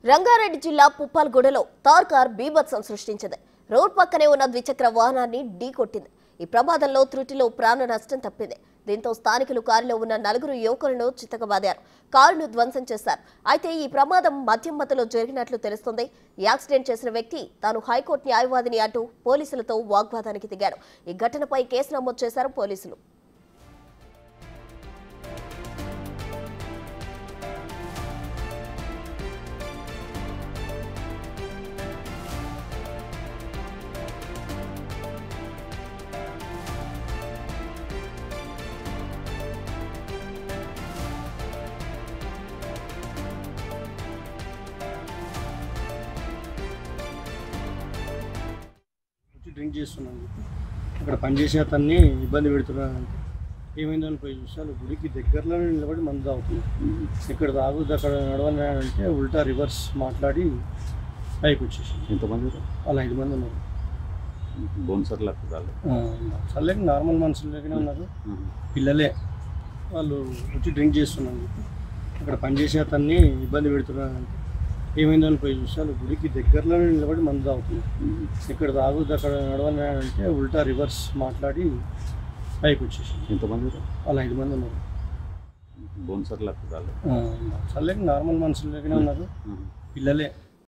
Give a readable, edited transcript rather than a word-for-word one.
రంగారెడ్డి జిల్లా పుప్పాలగూడలో తార్ కార్ బీభత్సం సృష్టించింది. రోడ్ పక్కనే ఉన్న ద్విచక్ర వాహనాన్ని ఢీకొట్టింది. ఈ ప్రమాదంలో త్రుటిలో ప్రాణ నష్టం తప్పింది. దీంతో స్థానికులు కారులో ఉన్న 4 యువకులను చితకబాదారు. కారును ధ్వంసం చేశారు. అయితే ఈ ప్రమాదం మద్యం మత్తులో జరిగినట్లు తెలుస్తోంది. యాక్సిడెంట్ చేసిన వ్యక్తి తాను హైకోర్టు న్యాయవాదిని అంటూ పోలీసులతో వాగ్వాదానికి దిగాడు. ఈ ఘటనపై కేసు నమోదు చేశారు పోలీసులు. డ్రింక్ చేస్తున్నాను, అక్కడ పనిచేసే అతన్ని ఇబ్బంది పెడుతున్నాను. ఏమైందని పోయి చూసాను, గుడికి దగ్గరలో నిలబడి మందు తాగుతుంది. ఇక్కడ తాగుద్ది, అక్కడ నడవని అంటే ఉల్టా రివర్స్ మాట్లాడి పైకి వచ్చేసి. ఎంతమంది? అలా 5 మంది ఉన్నారు. బోన్సర్లు చల్లే నార్మల్ మనుషులనే ఉన్నారు, పిల్లలే. వాళ్ళు వచ్చి డ్రింక్ చేస్తున్నాను, అక్కడ పనిచేసే అతన్ని ఇబ్బంది పెడుతున్నాను. ఏమైందని పోయి చూసాను, గుడికి దగ్గరలో నిలబడి మందు తాగుతుంది. ఇక్కడ తాగుద్ది, అక్కడ నడవని అంటే ఉల్టా రివర్స్ మాట్లాడి పైకి వచ్చేసి. ఎంతమంది? అలా 5 మంది ఉన్నారు. బోన్సర్లు చల్లే నార్మల్ మనుషులనే ఉన్నారు, పిల్లలే.